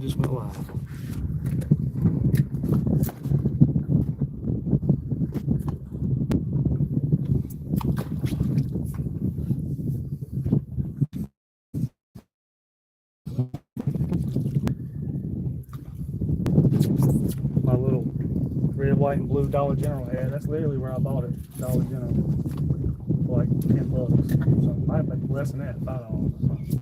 Just went live. My little red, white, and blue Dollar General hat. That's literally where I bought it. Dollar General. For like $10. So it might be less than that, $5.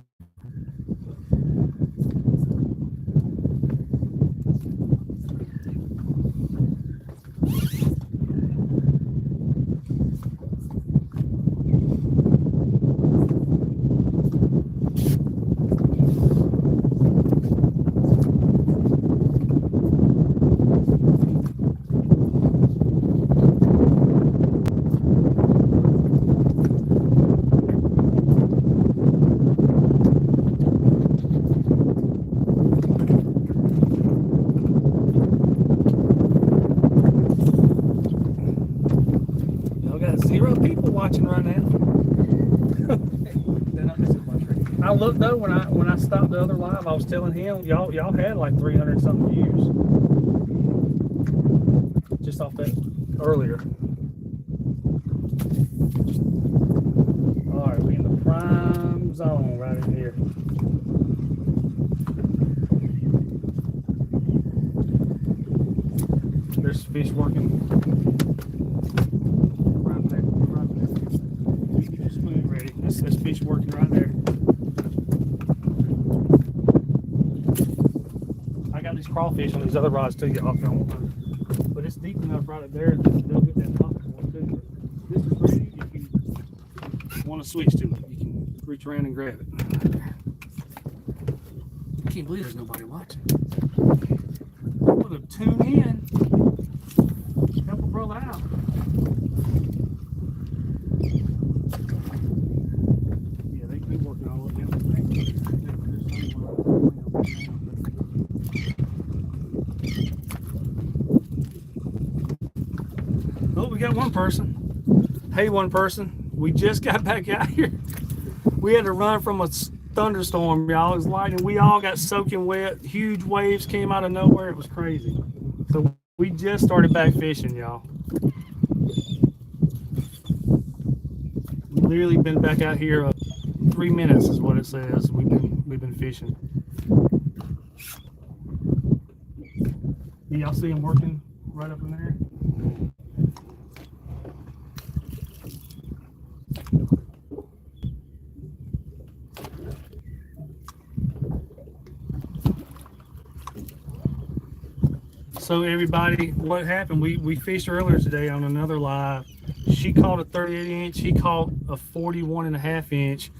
Y'all got 0 people watching right now. I looked though when I stopped the other live, I was telling him y'all had like 300 something views just off that earlier. All right, we in the prime zone right in here. There's fish working. Right there. Spoon ready. That's fish working right there. I got these crawfish on these other rods too, y'all. But it's deep enough right up there that they'll get that popcorn too. This is ready. If you want to switch to it, you can reach around and grab it. I can't believe there's nobody watching. Put a tune in. Help a brother out. Yeah, they keep working all over them. Oh, we got one person. Hey, one person. We just got back out here. We had to run from a thunderstorm, y'all. It was lightning. We all got soaking wet. Huge waves came out of nowhere. It was crazy. So we just started back fishing, y'all. We've literally been back out here 3 minutes is what it says. We've been fishing. Y'all see them working right up in there? So everybody, what happened? We fished earlier today on another live. She caught a 38 inch. He caught a 41.5 inch,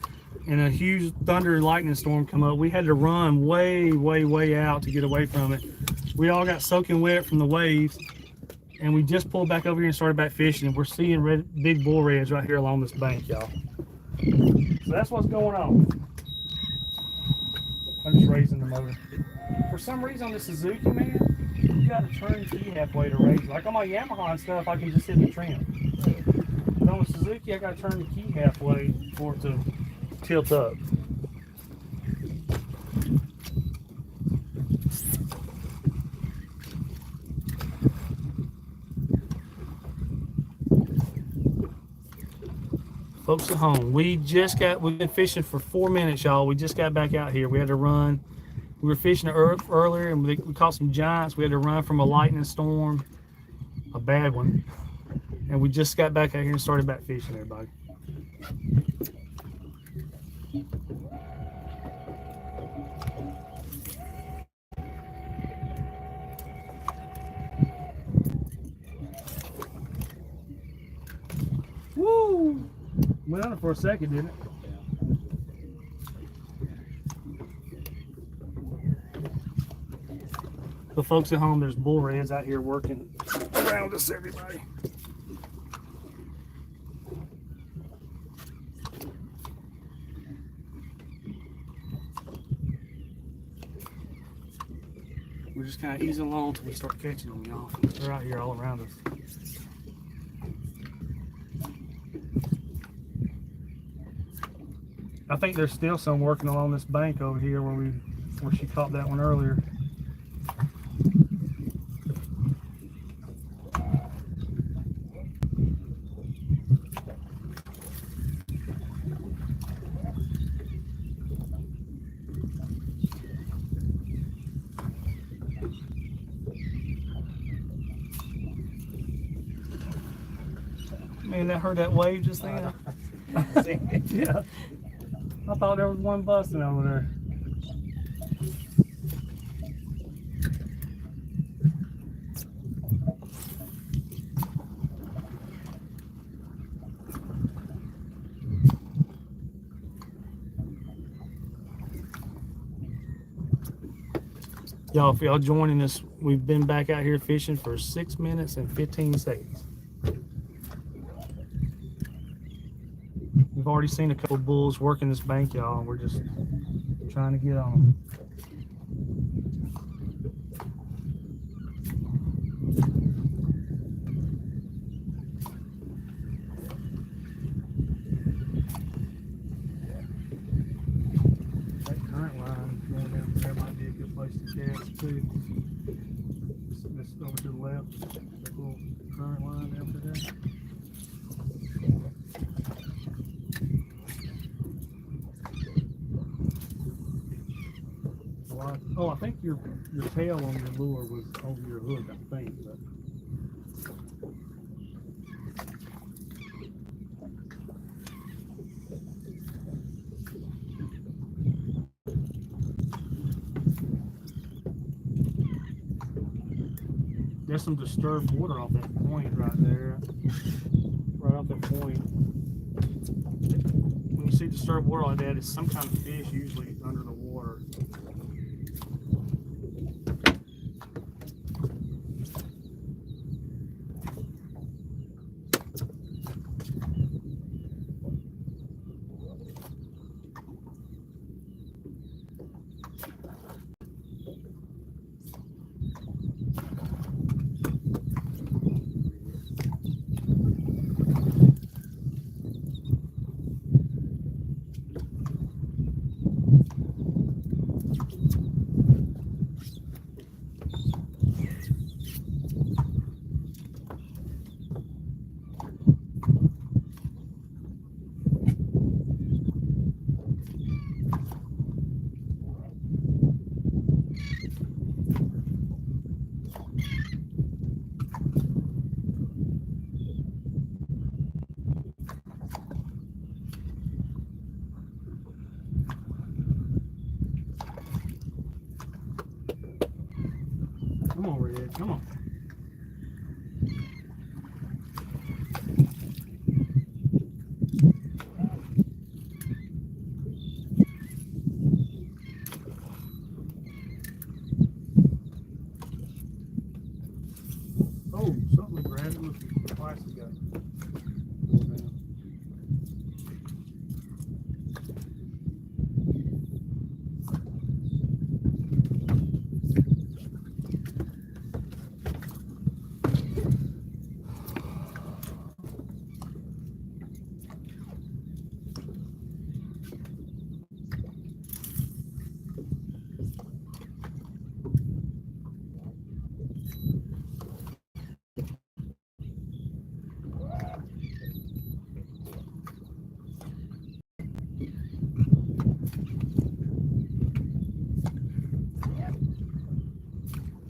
and a huge thunder and lightning storm come up. We had to run way out to get away from it. We all got soaking wet from the waves, and we just pulled back over here and started back fishing. And we're seeing big bull reds right here along this bank, y'all. So that's what's going on. I'm just raising the motor. For some reason on the Suzuki, man, you got to turn the key halfway to raise. Like on my Yamaha and stuff, I can just hit the trim. But on the Suzuki, I got to turn the key halfway for it to tilt up. Folks at home, we've been fishing for 4 minutes, y'all. We just got back out here. We had to run. We were fishing earlier, and we caught some giants. We had to run from a lightning storm, a bad one. And we just got back out here and started back fishing, everybody. Woo! Went under for a second, didn't it? The folks at home, there's bull reds out here working around us, everybody. We're just kind of easing along until we start catching them, y'all. They're out here all around us. I think there's still some working along this bank over here where we where she caught that one earlier. Man, I heard that wave just then. Yeah. I thought there was one busting over there. Y'all, if y'all joining us, we've been back out here fishing for 6 minutes and 15 seconds. We've already seen a couple of bulls working this bank, y'all, and we're just trying to get on them. That current line going down there might be a good place to cast too. This over to the left, that little current line down to there. Oh, I think your tail on your lure was over your hook, I think. But there's some disturbed water off that point right there. Right off that point. When you see disturbed water like that, it's some kind of fish usually under the water. Come on, Red, come on. Oh, something we grabbed it was twice ago.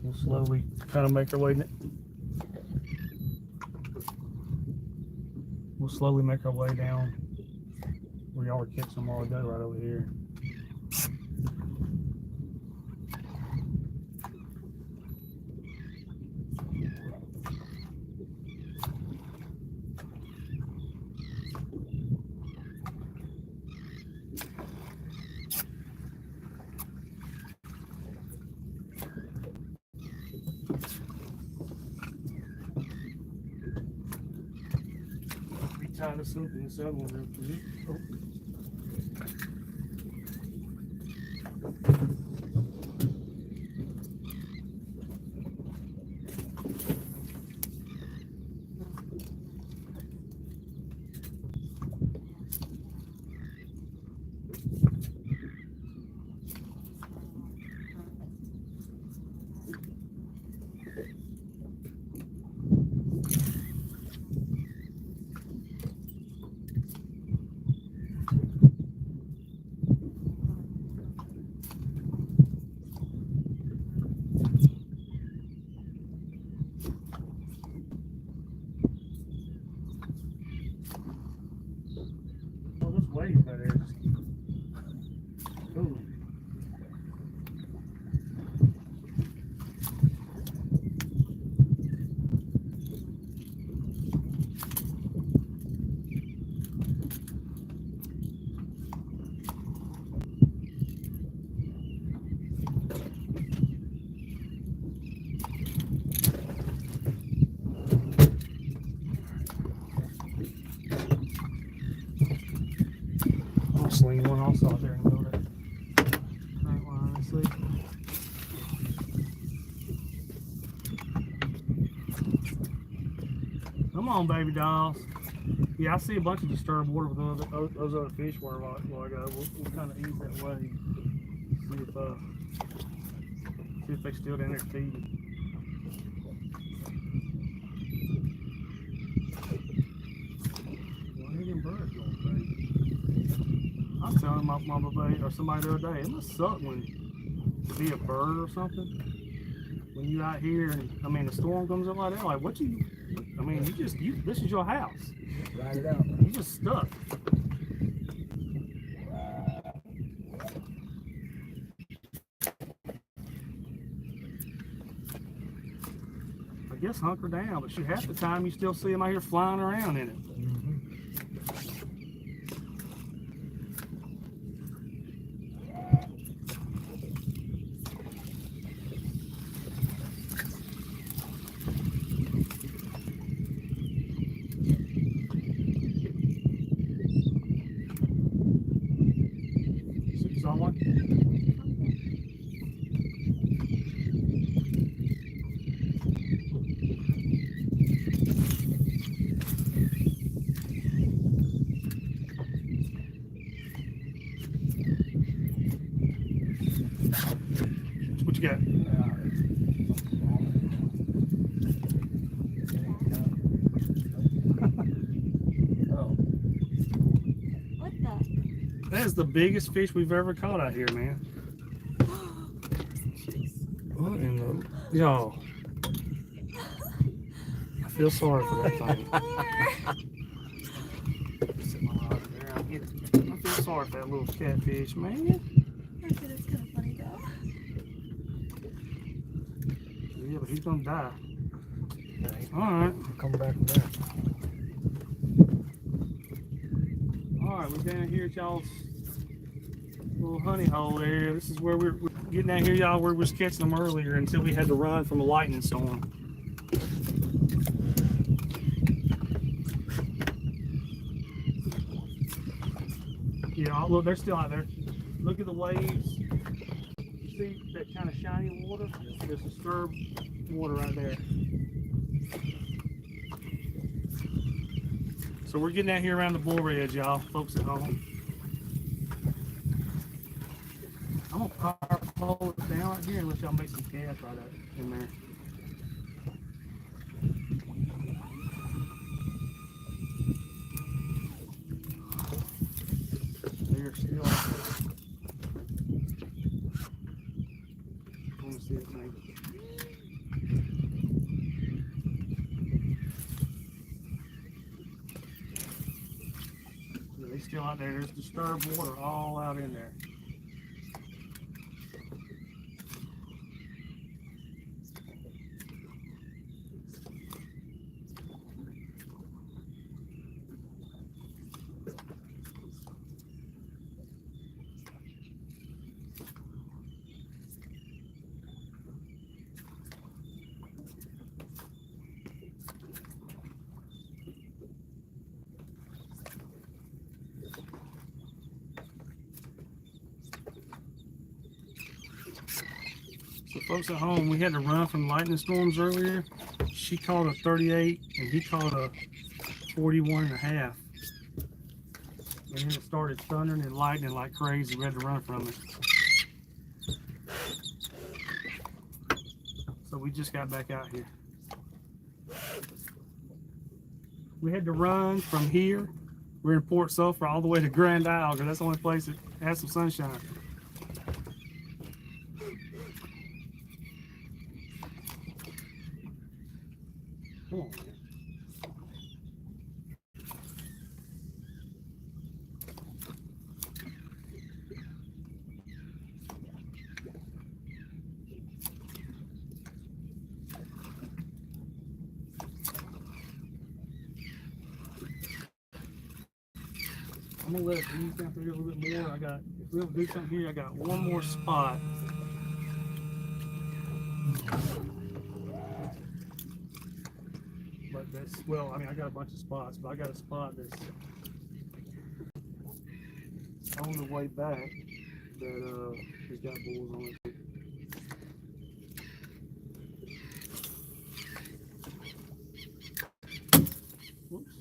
We'll slowly kind of make our way. We'll slowly make our way down. We already catch them all ago right over here. Tie this up in this other one real quick. Oh. swing one also out there in the middle there. Right line, let's see. Come on, baby dolls. Yeah, I see a bunch of disturbed water with those other fish were a while ago. We'll kind of ease that way. See if they still down there feeding. Where are them birds going, baby? I was telling my baby or somebody the other day, it must suck when to be a bird or something. When you out here and I mean the storm comes up like that, like what you? I mean this is your house. Ride it out. You just stuck. I guess hunker down, but half the time you still see them out here flying around in it. Someone? What you got? What the? That is the biggest fish we've ever caught out here, man. What in the... Y'all. I feel sorry for that thing. I feel sorry for that little catfish, man. It's kind of funny though. Yeah, but he's gonna die. Alright. Come back from there. Alright, we're down here at y'all's little honey hole area. This is where we're getting down here, y'all, where we was catching them earlier until we had to run from a lightning storm. Yeah, look, they're still out there. Look at the waves. You see that kind of shiny water? There's disturbed water right there. So we're getting out here around the bull edge, y'all, folks at home. I'm gonna power pole it down right here and let y'all make some cast right up in there. They're still out there. I want to see it maybe. They're still out there. There's disturbed water all out in there. So folks at home, we had to run from lightning storms earlier. She caught a 38 and he caught a 41 and a half. And then it started thundering and lightning like crazy. We had to run from it. So we just got back out here. We had to run from here. We're in Port Sulphur all the way to Grand Isle because that's the only place that has some sunshine. Come on, man. I'm gonna let it ease down through here a little bit more. If we'll do something here, I got one more spot. But that's, well, I mean, I got a bunch of spots, but I got a spot that's on the way back that has got bulls on it. Whoops.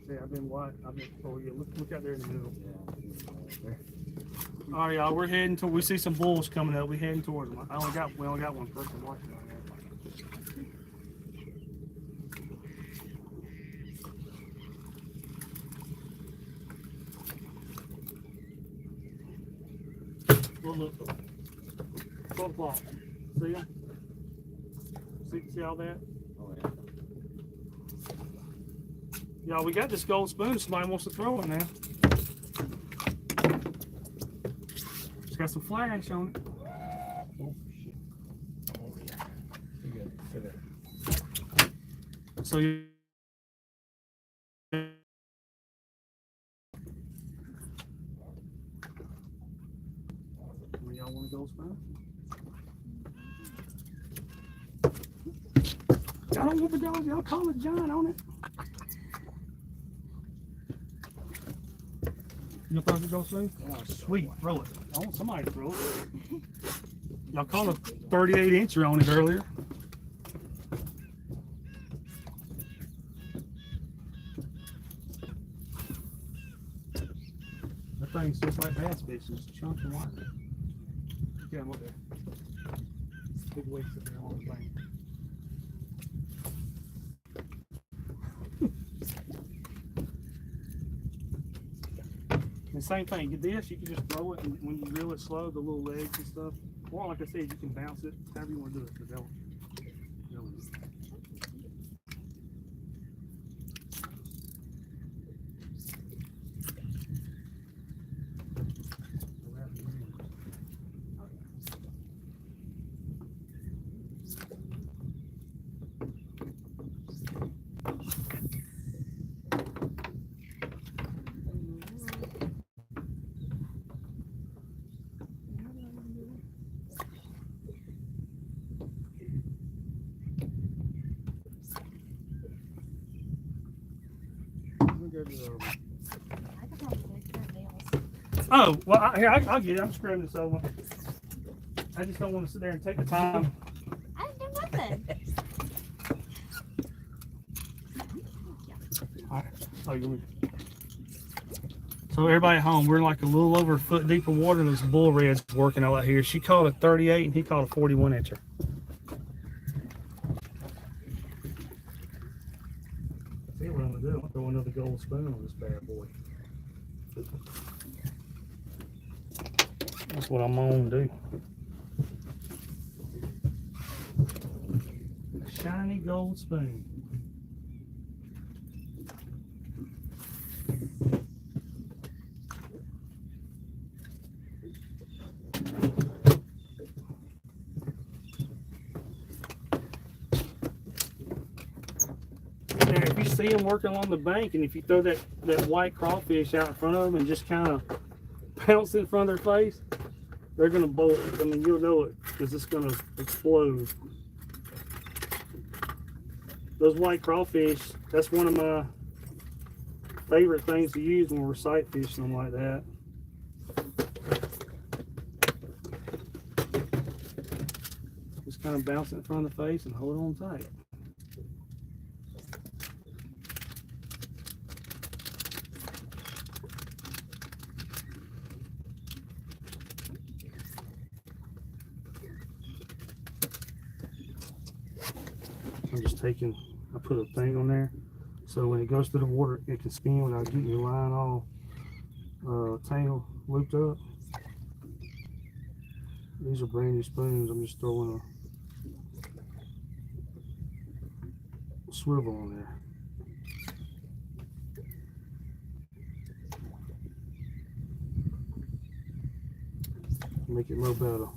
Yeah, oh yeah, look out there in the middle. All right, y'all, we're heading to, we see some bulls coming up. We're heading towards them. We only got one person watching on there. Look, 12 o'clock. See ya? See all that? Oh, yeah. Y'all, we got this gold spoon. Somebody wants to throw it now. It's got some flash on it. Oh, shit. Oh, yeah. You got it. Sit there. So you. Y'all want to go spoon? Y'all don't whoop it, y'all call it John on it. You throw the gold spoon? Oh, sweet, throw it. I want somebody to throw it. Y'all called a 38 incher on it earlier. That thing's just like bass fish, it's chunks of water. Yeah, look there. Big weights up there on the thing. And same thing, you this, you can just throw it, and when you reel it slow, the little legs and stuff. Or like I said, you can bounce it, however you want to do it, because they'll I could probably fix their nails. Oh, well, I'll get it. I'm screwing this over. I just don't want to sit there and take the time. I didn't do nothing. All right. Oh, so everybody at home, we're like a little over a foot deep of water, and this bull red's working out here. She caught a 38 and he caught a 41 incher. See what I'm gonna do? I'm gonna throw another gold spoon on this bad boy. That's what I'm gonna do. A shiny gold spoon. And if you see them working along the bank, and if you throw that white crawfish out in front of them and just kind of pounce in front of their face, they're gonna bolt. I mean, you'll know it because it's gonna explode. Those white crawfish, that's one of my favorite things to use when we're sight fishing them like that. Just kind of bounce it in front of the face and hold it on tight. I'm just taking, I put a thing on there so when it goes through the water it can spin without getting your line all tangled, looped up. These are brand new spoons. I'm just throwing a swivel on there. Make it a little better.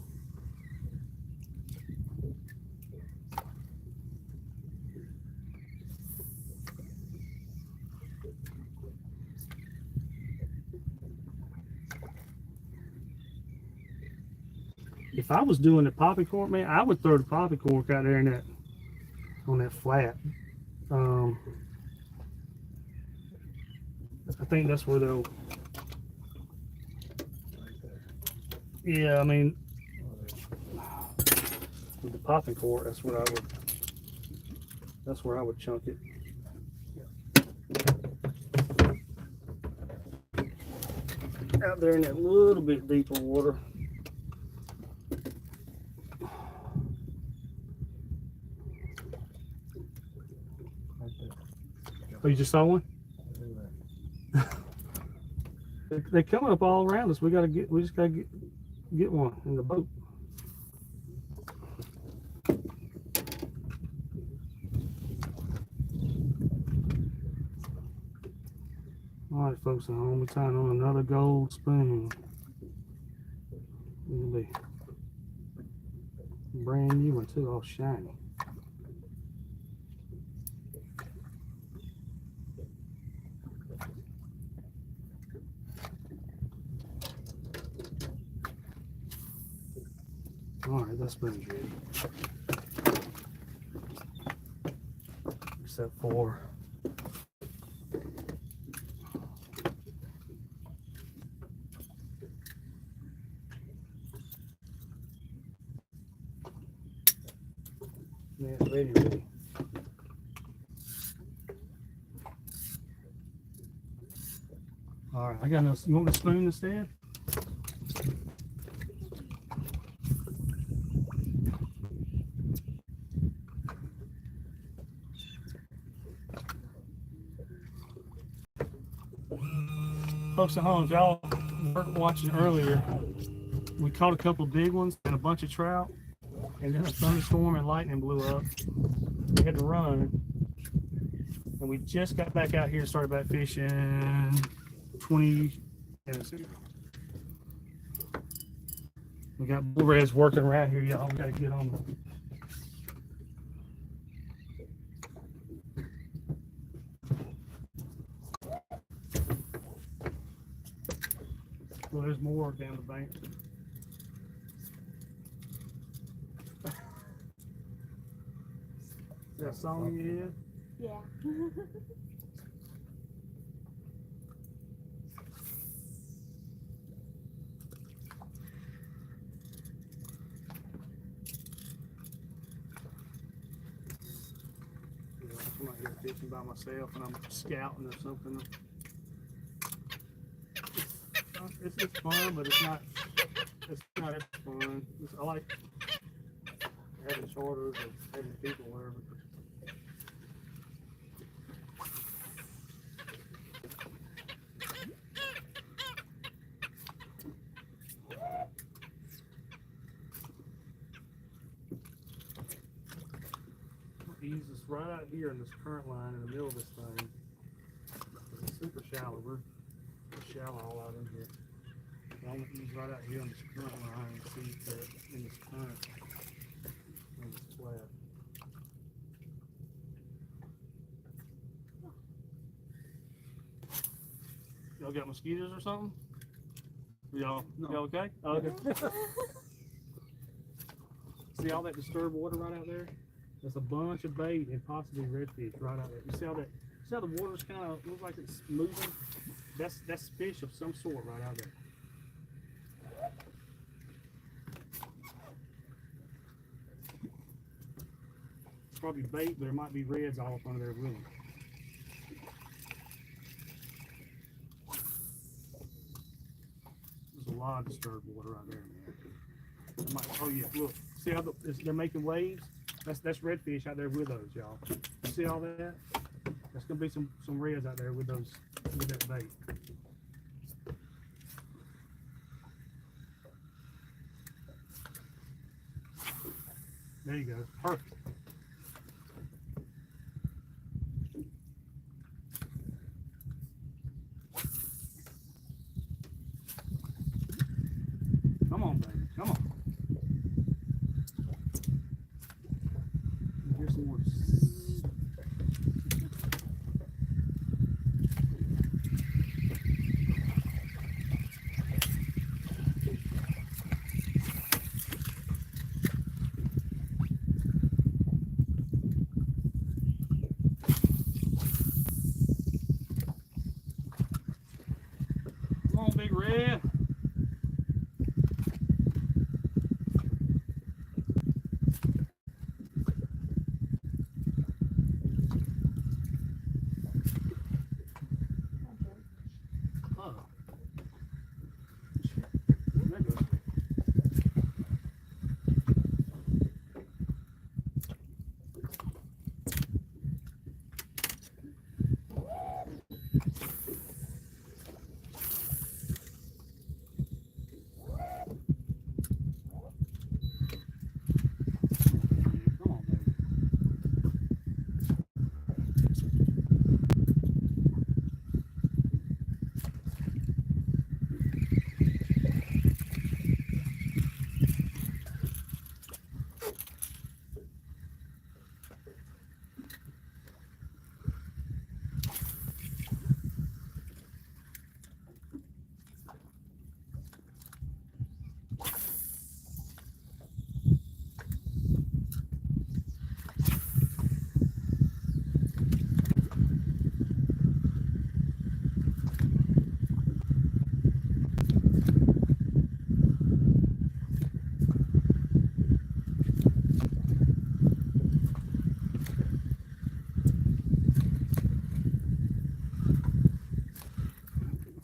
If I was doing the poppy cork, man, I would throw the poppy cork out there in that on that flat. I think that's where they'll. Yeah, I mean, with the popping cork, that's what I would. That's where I would chunk it. Out there in that little bit deeper water. Oh, you just saw one? They're coming up all around us. We just gotta get one in the boat. All right, folks, at home, we're tying on another gold spoon. It'll be brand new one too, all shiny. All right, that spoon's ready. Except for yeah, it's ready. All right, I got no. You want a spoon instead? Folks at home, if y'all weren't watching earlier, we caught a couple of big ones and a bunch of trout, and then a thunderstorm and lightning blew up. We had to run, and we just got back out here and started back fishing 20 minutes ago. We got bull reds working around here, y'all. We got to get on them. Well, there's more down the bank. Is that a song in your head? Yeah. I'm out here fishing by myself and I'm scouting or something. It's fun, but it's not as fun. I like having charters or having people wherever. Ease us right out here in this current line in the middle of this thing. It's super shallow. We're shallow all out in here. I'm going to ease right out here on this current line and see that in this current in this flat. Y'all got mosquitoes or something? Y'all okay? Oh, okay. See all that disturbed water right out there? There's a bunch of bait and possibly redfish right out there. You see how that? See how the water's kind of looks like it's moving? That's fish of some sort right out there. It's probably bait, but there might be reds all up under there with them. There's a lot of disturbed water right there, man. Oh yeah, look. See how they're making waves? That's redfish out there with those, y'all. You see all that? There's gonna be some reds out there with that bait. There you go. Perfect. Come on, baby. Come on. Here's some more. Big Red. Oh. There goes. Come on, baby.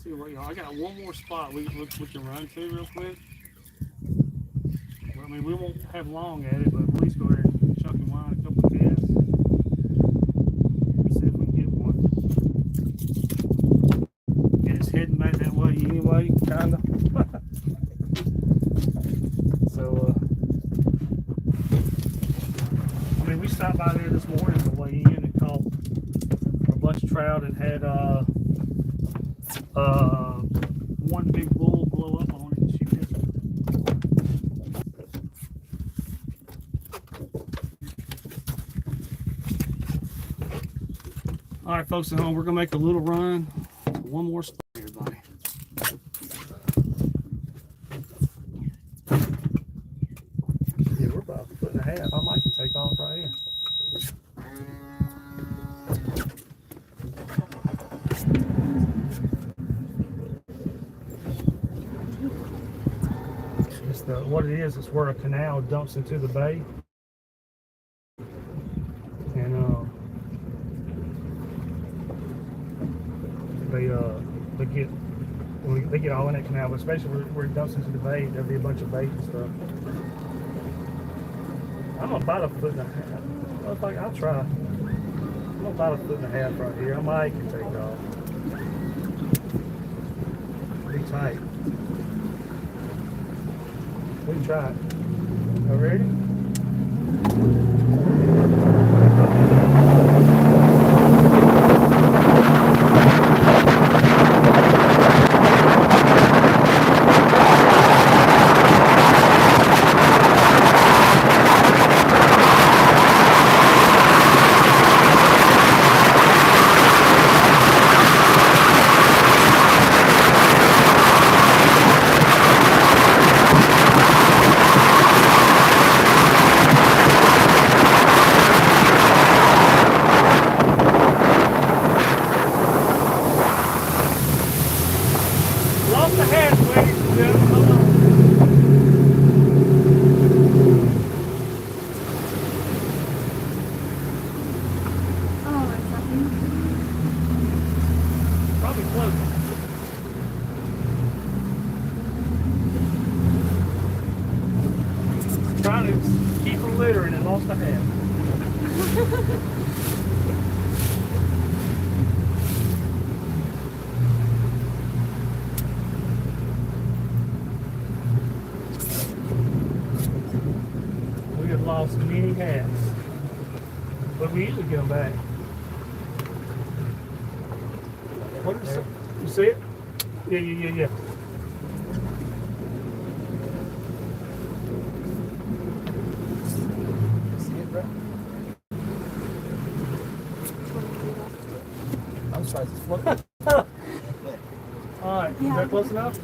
See what y'all. I got one more spot we can run to real quick. Well, I mean, we won't have long at it, but at least go there and chuck and wind a couple of casts. See if we can get one. And it's heading back that way anyway, kinda. So, I mean, we stopped by there this morning on the way in and caught a bunch of trout and had one big bull blow up on it and shoot it. All right, folks at home, we're gonna make a little run. One more spot, everybody. Yeah, we're about a foot and a half. I might can take off right here. What it is, it's where a canal dumps into the bay, and they get all in that canal, but especially where it dumps into the bay, there'll be a bunch of bait and stuff. I'm about a foot and a half. I'll try. I'm about a foot and a half right here. I might can take off. Be tight. We can try it. Are we ready? Trying to keep from littering and lost a hand. We have lost many hats, but we usually get them back. What is it? You see it? Yeah. I'm surprised it's floating. Alright, is that close enough?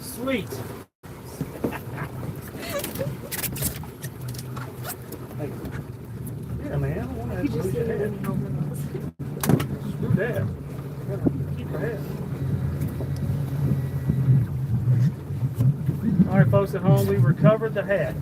Sweet. Yeah, man. I want to lose your head. hat. Keep her hat. All right, folks at home, we recovered the hat.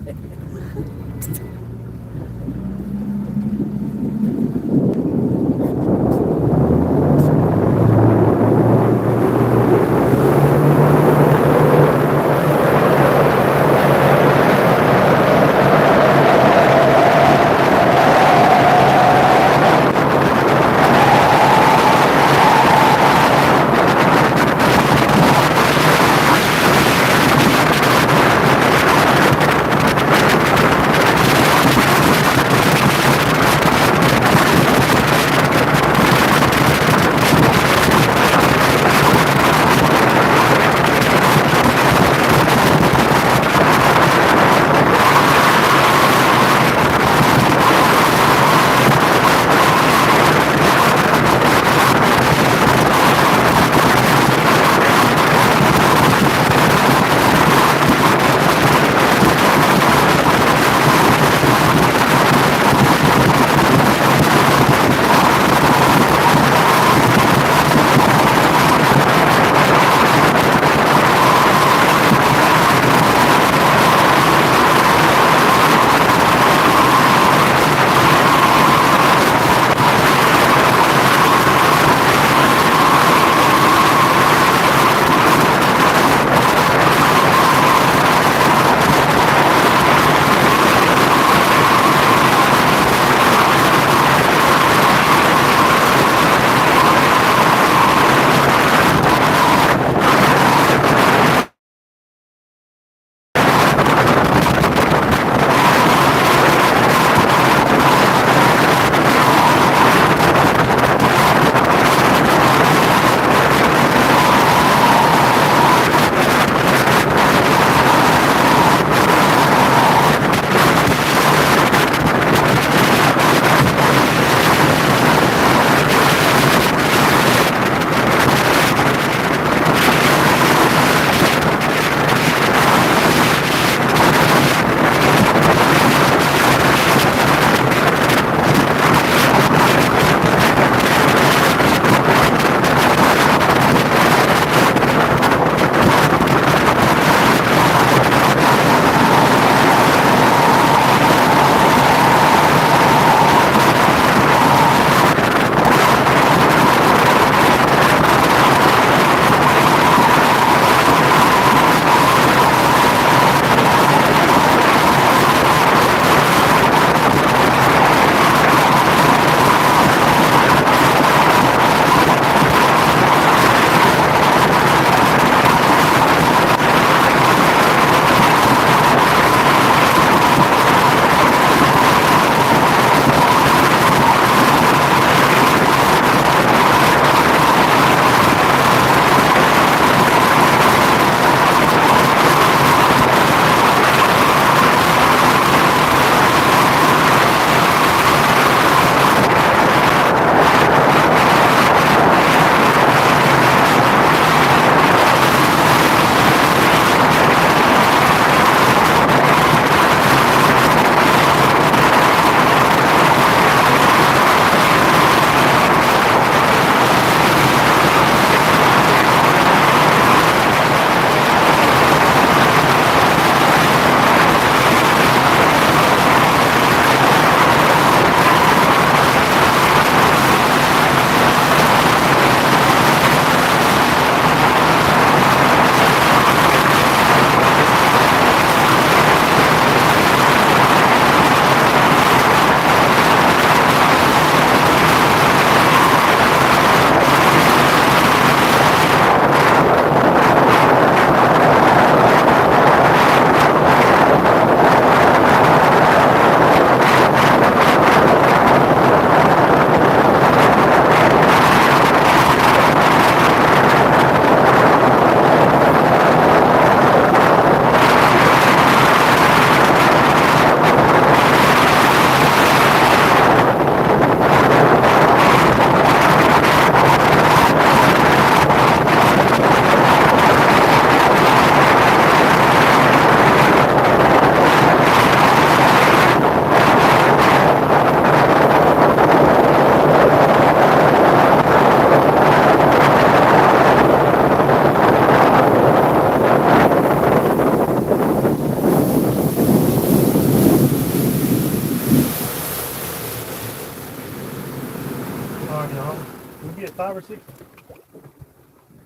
we get 5 or 6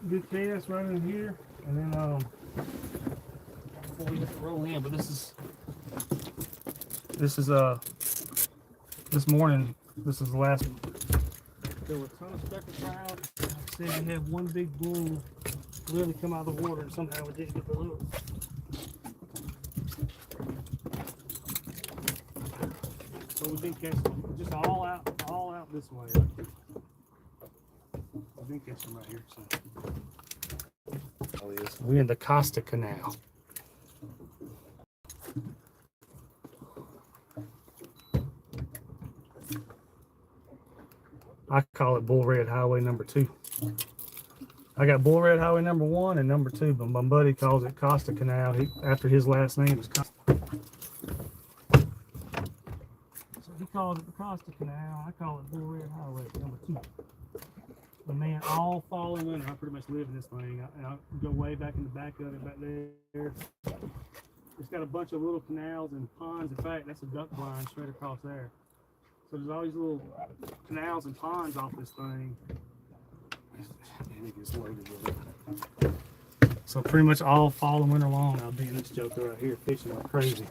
good casts running here, and then before we get to roll in. But this is this morning. This is the last one. There were a ton of speckled trout. Like I said, we had one big bull literally come out of the water, and somehow we didn't get the hook. So we've been catching just all out this way. We've been catching right here. So. We're in the Costa Canal. I call it Bull Red Highway number 2. I got Bull Red Highway number 1 and number 2, but my buddy calls it Costa Canal. After his last name is Costa. So he calls it the Costa Canal. I call it Bull Red Highway number 2. But man, all fall and winter, I pretty much live in this thing. I go way back in the back of it, back there. It's got a bunch of little canals and ponds. In fact, that's a duck blind straight across there. So there's all these little canals and ponds off this thing. And it gets loaded with it. So pretty much all fall and winter long, I'll be in this joker right here fishing like crazy.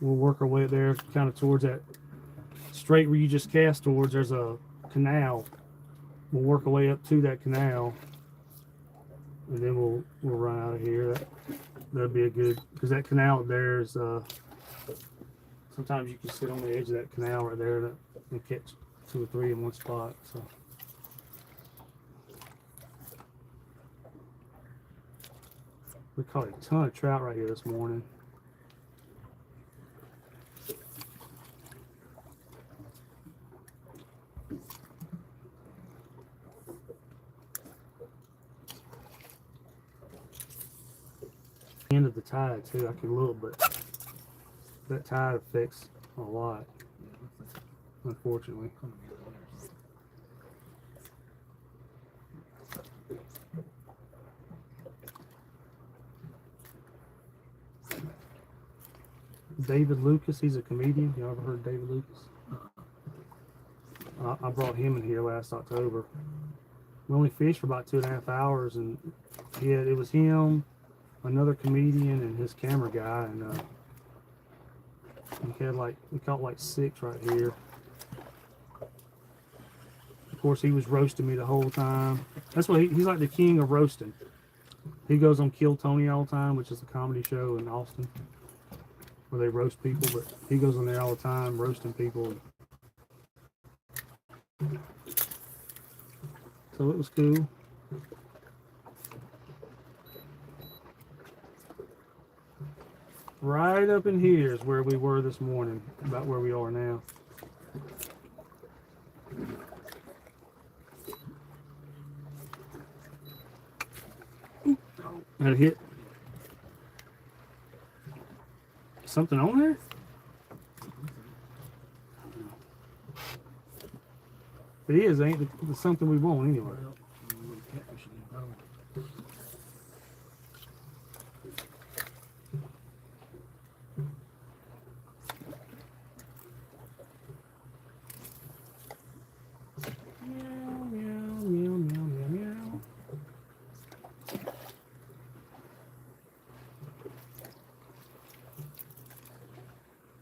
We'll work our way up there, kind of towards that straight where you just cast towards. There's a canal. We'll work our way up to that canal, and then we'll run out of here. That'll be a good, because that canal up there is sometimes you can sit on the edge of that canal right there and catch 2 or 3 in one spot. So we caught a ton of trout right here this morning. End of the tide too, I can look, but that tide affects a lot, unfortunately. David Lucas, he's a comedian. You ever heard of David Lucas? I brought him in here last October. We only fished for about 2.5 hours, and it was him, another comedian, and his camera guy, and we caught like 6 right here. Of course, he was roasting me the whole time. That's what he's like, the king of roasting. He goes on Kill Tony all the time, which is a comedy show in Austin where they roast people, but he goes on there all the time roasting people. So it was cool. Right up in here is where we were this morning, about where we are now. Had a hit. Something on there? It is, ain't it? It's something we want anyway.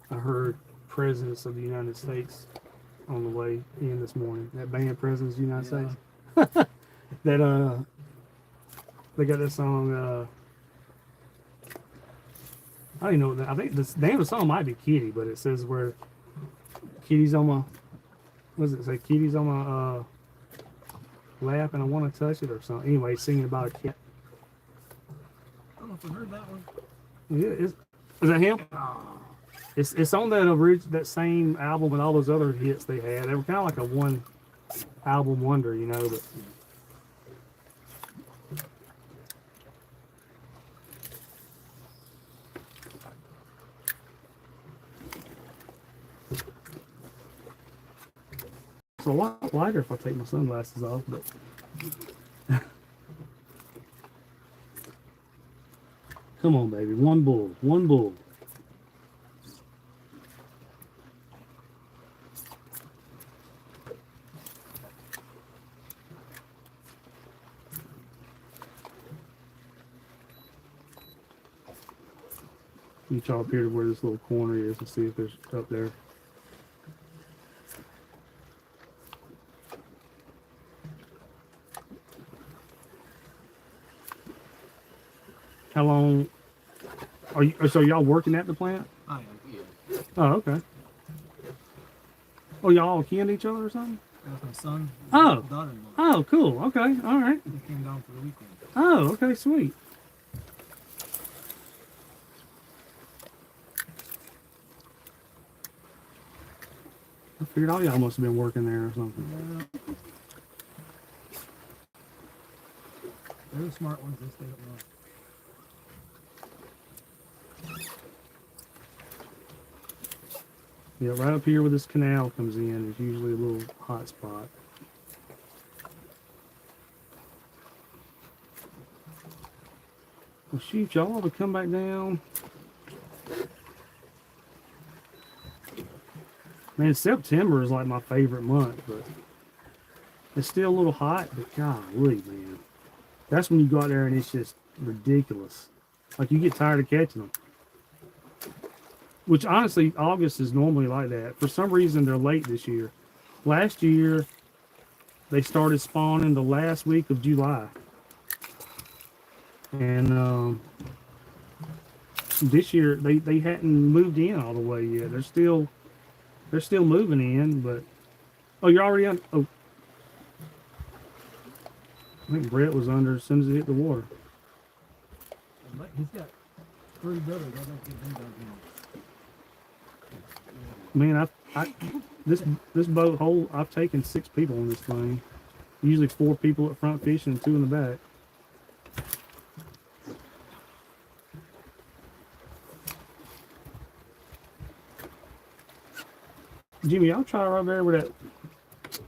I heard presidents of the United States on the way in this morning. That band, Presidents of the United States. That they got that song. I don't even know what that. I think the name of the song might be Kitty, but it says where Kitty's on my. What does it say? Kitty's on my lap, and I want to touch it or something. Anyway, singing about a cat. I don't know if I heard that one. Yeah, is that him? It's on that same album with all those other hits they had. They were kind of like a one album wonder, you know. But it's a lot lighter if I take my sunglasses off. But come on, baby, one bull, one bull. You draw up here to where this little corner is and see if there's up there. How long are you? So y'all working at the plant? I am, yeah. Oh, okay. Oh, y'all all kin each other or something? That's my son. Oh. Daughter-in-law. Oh, cool. Okay, all right. They came down for the weekend. Oh, okay, sweet. I figured all y'all must have been working there or something. They're the smart ones. They stay up north. Yeah, right up here where this canal comes in is usually a little hot spot. Well, shoot, y'all ought to come back down. Man, September is like my favorite month, but it's still a little hot, but golly, man. That's when you go out there and it's just ridiculous. Like, you get tired of catching them. Which, honestly, August is normally like that. For some reason, they're late this year. Last year, they started spawning the last week of July. And this year, they hadn't moved in all the way yet. They're still moving in, but... Oh, you're already on... Oh. I think Brett was under as soon as it hit the water. He's got 3 brothers. I don't get them down here. Man, this boat hole, I've taken 6 people on this thing. Usually 4 people at front fishing and 2 in the back. Jimmy, I'll try right there with that. For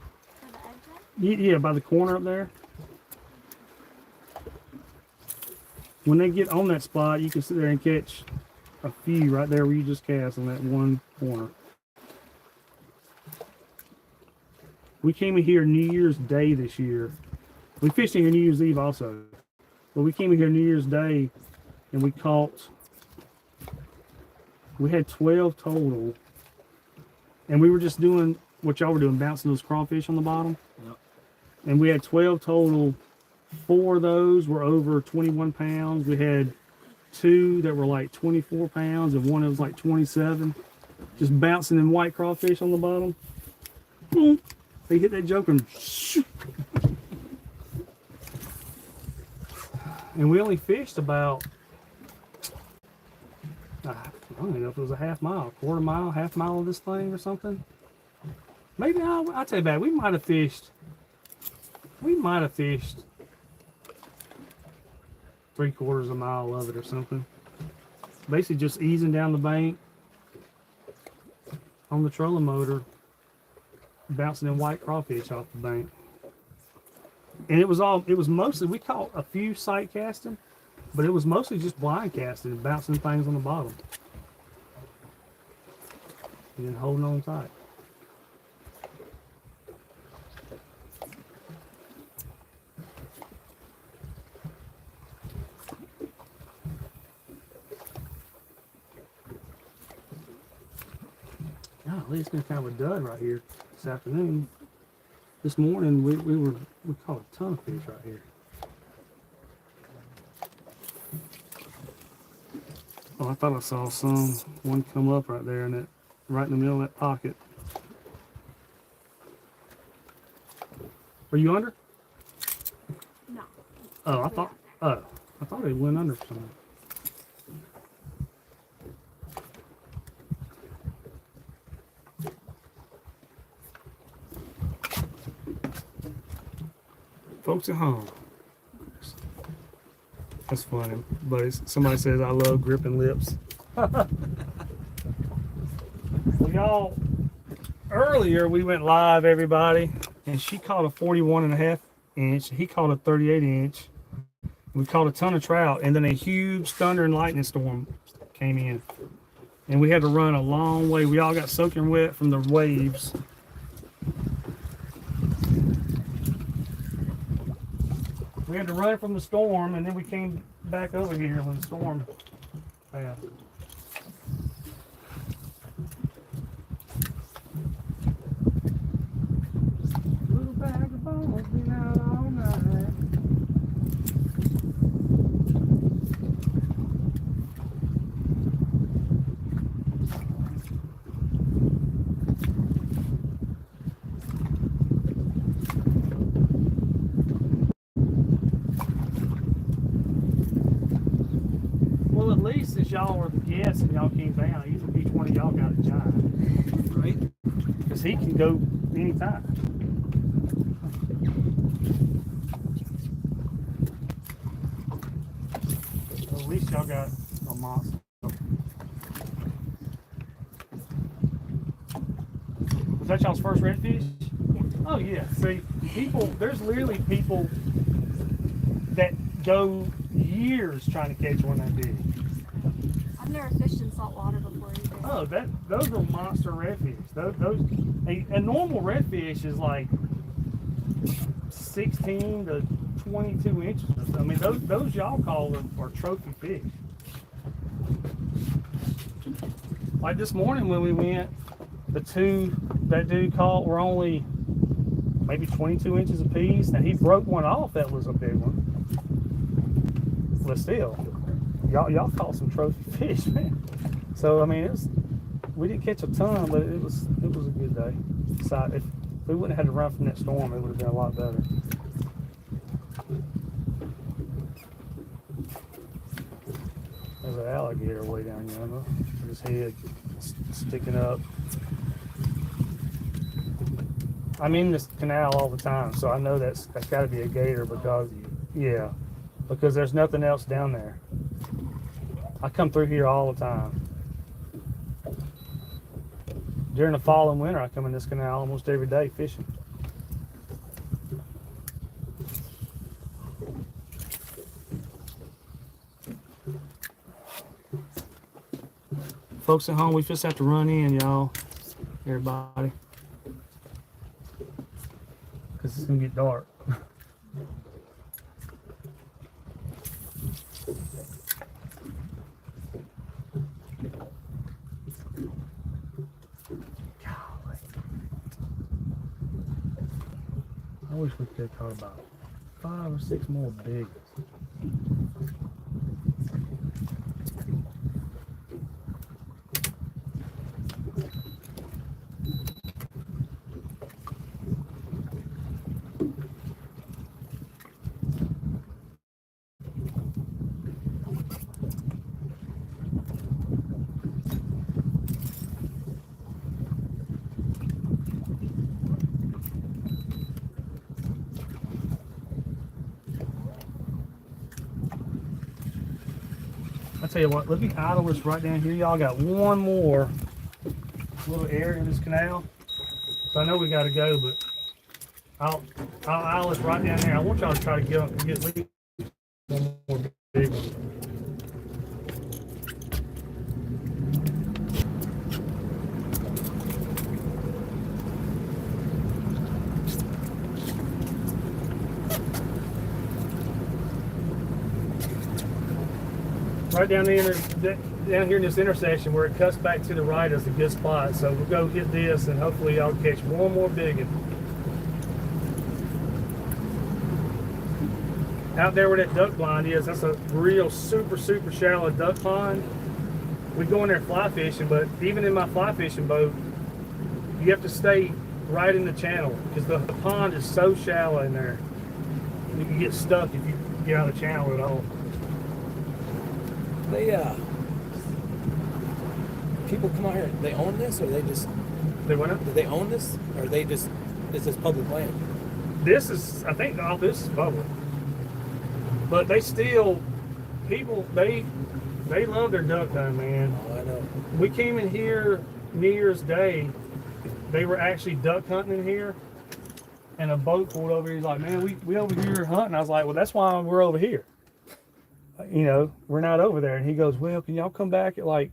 the edge one? Yeah, by the corner up there. When they get on that spot, you can sit there and catch a few right there where you just cast on that one corner. We came in here New Year's Day this year. We fished in here New Year's Eve also. But we came in here New Year's Day and we had 12 total. And we were just doing what y'all were doing, bouncing those crawfish on the bottom. Yep. And we had 12 total. 4 of those were over 21 pounds. We had 2 that were like 24 pounds and one that was like 27. Just bouncing them white crawfish on the bottom. Boom. They hit that joker and shoo. And we only fished about, I don't even know if it was a half mile, quarter mile, half mile of this thing or something. Maybe, I'll tell you about it. We might have fished 3/4 of a mile of it or something. Basically just easing down the bank on the trolling motor, bouncing in white crawfish off the bank. And it was mostly, we caught a few sight casting, but it was mostly just blind casting and bouncing things on the bottom. And then holding on tight. Golly, it's been kind of a dud right here this afternoon. This morning we caught a ton of fish right here. Oh, I thought I saw one come up right there right in the middle of that pocket. Are you under? No. Oh, I thought it went under some. Folks at home. That's funny, but somebody says I love gripping lips. Well, y'all, earlier we went live, everybody, and she caught a 41.5 inch. He caught a 38 inch. We caught a ton of trout, and then a huge thunder and lightning storm came in, and we had to run a long way. We all got soaking wet from the waves. We had to run from the storm, and then we came back over here when the storm passed. y'all came down, each one of y'all got a giant. Right? Because he can go anytime. Well, at least y'all got a monster. Was that y'all's first redfish? Oh yeah. See, there's literally people that go years trying to catch one that big. I've never fished in salt water before either. Oh, those are monster redfish. Those a normal redfish is like 16 to 22 inches. I mean, those y'all call are trophy fish. Like this morning when we went, the two that dude caught were only maybe 22 inches apiece, and he broke one off that was a big one. But still, y'all caught some trophy fish, man. So I mean, we didn't catch a ton, but it was a good day. So if we wouldn't have had to run from that storm, it would have been a lot better. There's an alligator way down yonder, his head sticking up. I'm in this canal all the time, so I know that's got to be a gator because there's nothing else down there. I come through here all the time. During the fall and winter, I come in this canal almost every day fishing. Folks at home, we just have to run in, y'all. Everybody. Because it's going to get dark. I wish we could have caught about 5 or 6 more big ones. I tell you what, let me idle this right down here. Y'all got one more little area in this canal. So I know we got to go, but I'll idle this right down there. I want y'all to try to get at least one more big one. Right down here in this intersection where it cuts back to the right is a good spot. So we'll go get this and hopefully y'all catch one more big one. Out there where that duck blind is, that's a real super shallow duck pond. We go in there fly fishing, but even in my fly fishing boat, you have to stay right in the channel because the pond is so shallow in there. You can get stuck if you get out of the channel at all. People come out here, they own this, or they just... They went up? Do they own this, or they just... This is public land? This is, I think all this is public. But they still, people, they love their duck hunt, man. Oh, I know. We came in here New Year's Day, they were actually duck hunting in here, and a boat pulled over here. He's like, man, we over here hunting. I was like, well, that's why we're over here. You know, we're not over there. And he goes, well, can y'all come back at like,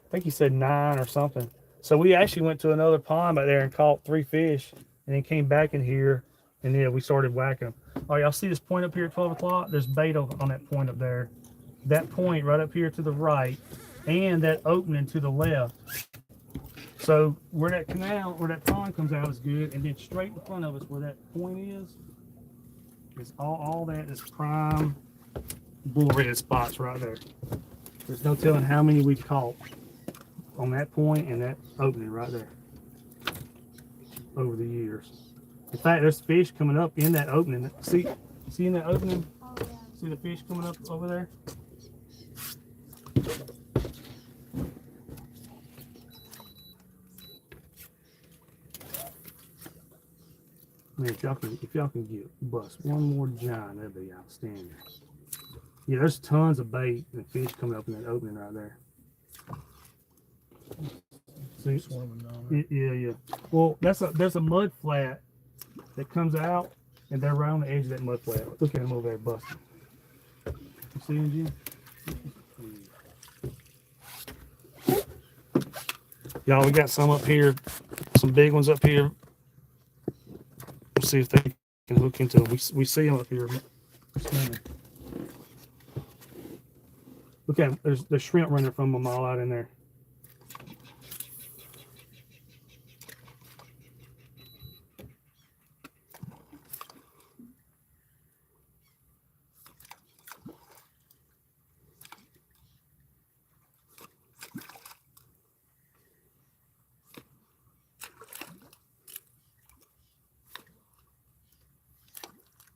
I think he said 9 or something. So we actually went to another pond back there and caught 3 fish, and then came back in here, and then we started whacking them. Oh, y'all see this point up here at 12 o'clock? There's bait on that point up there. That point right up here to the right, and that opening to the left. So where that canal, where that pond comes out is good, and then straight in front of us where that point is all that is prime bull red spots right there. There's no telling how many we've caught on that point and that opening right there over the years. In fact, there's fish coming up in that opening. See in that opening? Oh, yeah. See the fish coming up over there? Man, if y'all can get bust one more giant, that'd be outstanding. Yeah, there's tons of bait and fish coming up in that opening right there. See, Swimming down there. yeah. Well, there's a mud flat that comes out, and they're right on the edge of that mud flat. Look at them over there busting. You see them, Jim? Y'all, we got some up here, some big ones up here. We'll see if they can hook into them. We see them up here swimming. Look at them. There's shrimp running from them all out in there.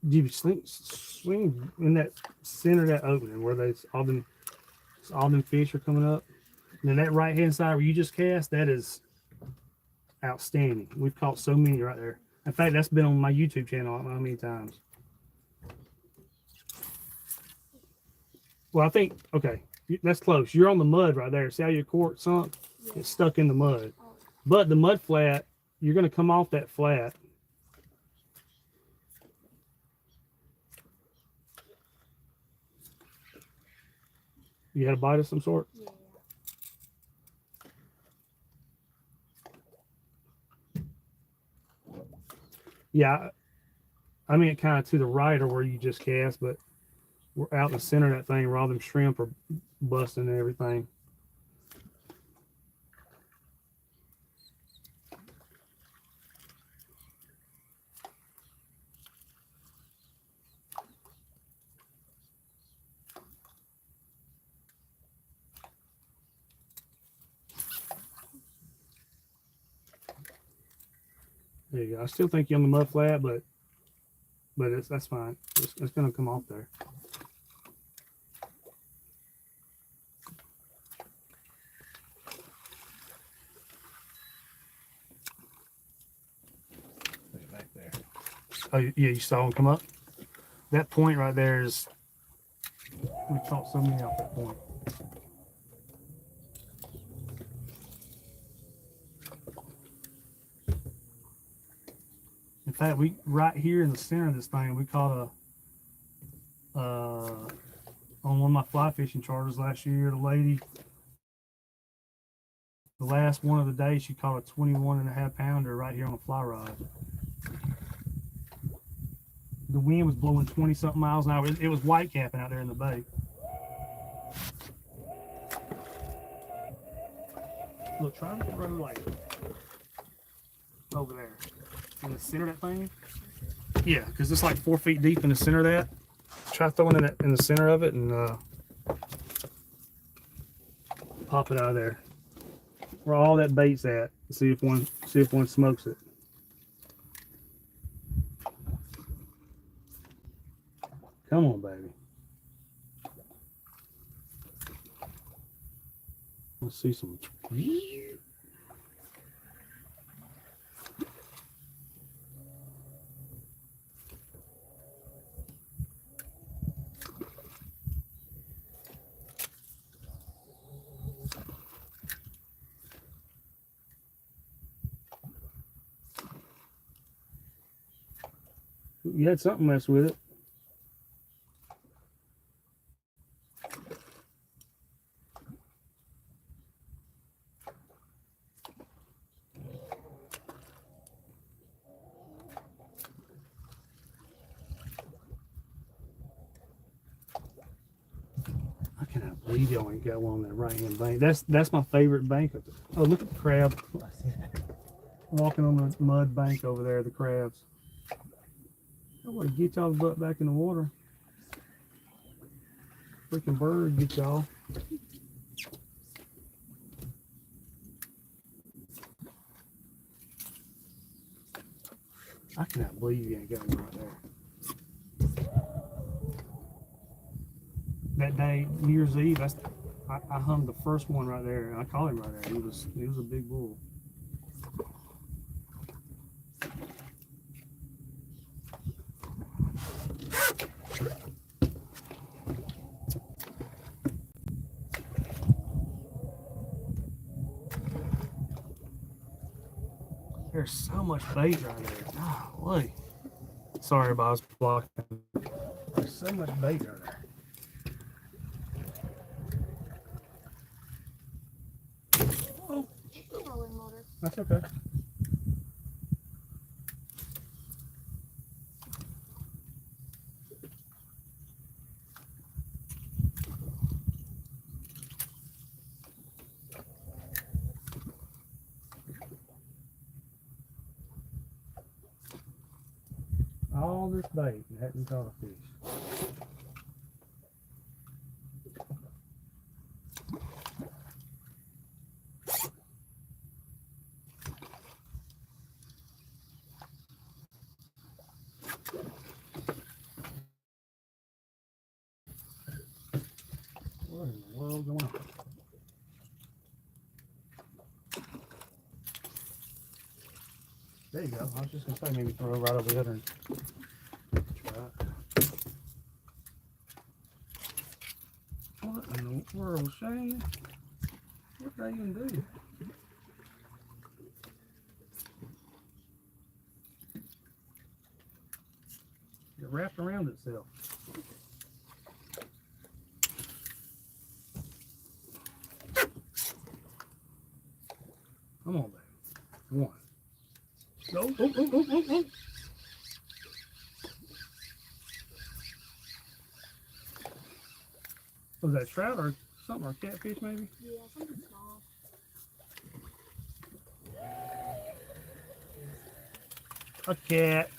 You swing in that center of that opening where all them fish are coming up. And then that right hand side where you just cast, that is outstanding. We've caught so many right there. In fact, that's been on my YouTube channel I don't know how many times. Well, I think, okay, that's close. You're on the mud right there. See how your cork sunk? Yeah. It's stuck in the mud. Oh, But the mud flat, you're going to come off that flat. You had a bite of some sort? yeah. Yeah, I mean, kind of to the right or where you just cast, but we're out in the center of that thing where all them shrimp are busting and everything. There you go. I still think you're on the mud flat, but that's fine. It's going to come off there. Right back there. Oh yeah, you saw them come up. That point right there is. We caught so many off that point. In fact, we right here in the center of this thing, we caught on one of my fly fishing charters last year. The lady, the last one of the day, she caught a 21.5 pounder right here on a fly rod. The wind was blowing 20 something miles an hour. It was white capping out there in the bay. Look, try to throw like over there in the center of that thing. Yeah, because it's like 4 feet deep in the center of that. Try throwing it in the center of it and pop it out of there. Where all that bait's at. See if one smokes it. Come on, baby. Let's see some. You had something mess with it. I cannot believe y'all ain't got one on that right hand bank. That's my favorite bank. Oh, look at the crab walking on the mud bank over there. The crabs. I want to get y'all butt back in the water. Freaking bird get y'all. I cannot believe you ain't got one right there. That day, New Year's Eve, I hung the first one right there. I caught him right there. He was a big bull. There's so much bait right there. Golly. Sorry, everybody, I was blocking. There's so much bait right there. Oh, Trolling motor. that's okay. All this bait and hadn't caught a fish. What in the world going on? There you go. I was just gonna say maybe throw it right over there and try it. What in the world, Shane? What did I even do? It wrapped around itself. Come on, baby. One. Go. Oh. Was that trout or something, or catfish maybe? Yeah, something small. A cat.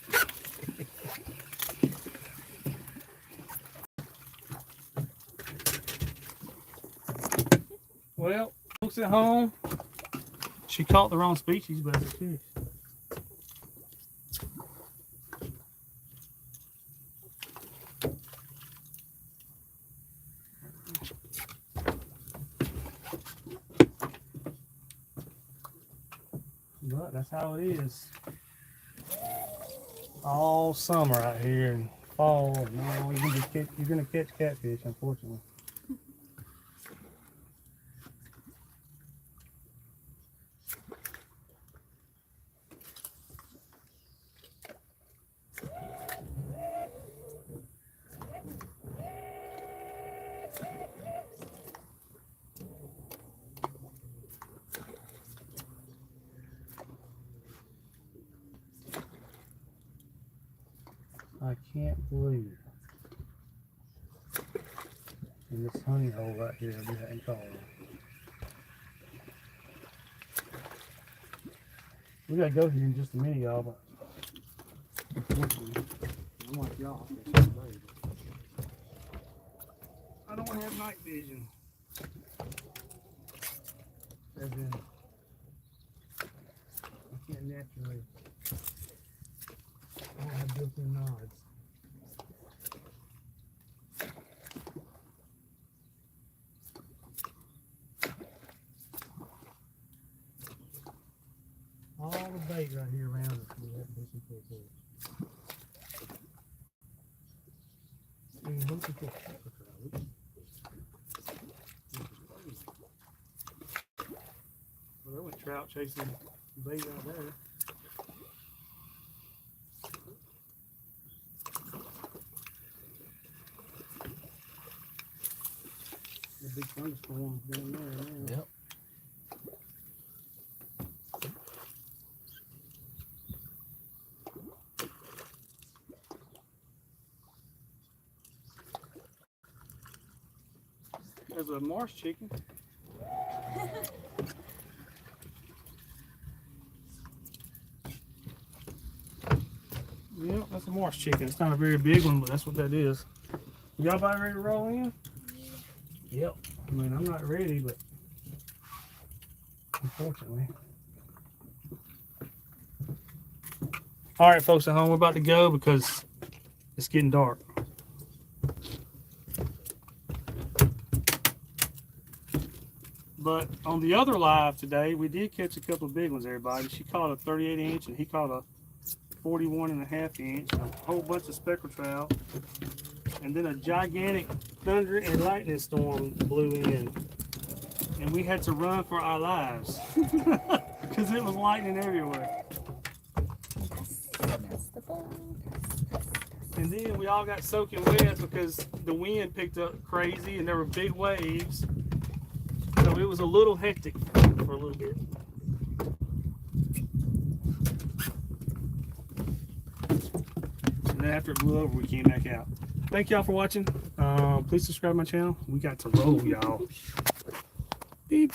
Well, folks at home, she caught the wrong species, but it's a fish. But that's how it is. All summer out here and fall. No, you're gonna catch catfish, unfortunately. I can't believe in this honey hole right here we hadn't caught one. We gotta go here in just a minute, y'all, but unfortunately, I'm like y'all. I don't have night vision. As in, I can't naturally. I don't have built-in nods. All the bait right here around us. We have to do some fish. And look at this pepper trout. Well, there went trout chasing bait out there. The big thunderstorm down there now. Yep. There's a marsh chicken. Yep, that's a marsh chicken. It's not a very big one, but that's what that is. Y'all about ready to roll in? Yep. I mean, I'm not ready, but unfortunately. All right, folks at home, we're about to go because it's getting dark. But on the other live today, we did catch a couple of big ones, everybody. She caught a 38 inch and he caught a 41 and a half inch, a whole bunch of speckled trout, and then a gigantic thunder and lightning storm blew in. And we had to run for our lives because it was lightning everywhere. That's the ball. And then we all got soaking wet because the wind picked up crazy and there were big waves. So it was a little hectic for a little bit. And then after it blew over, we came back out. Thank y'all for watching. Please subscribe to my channel. We got to roll, y'all. Beep.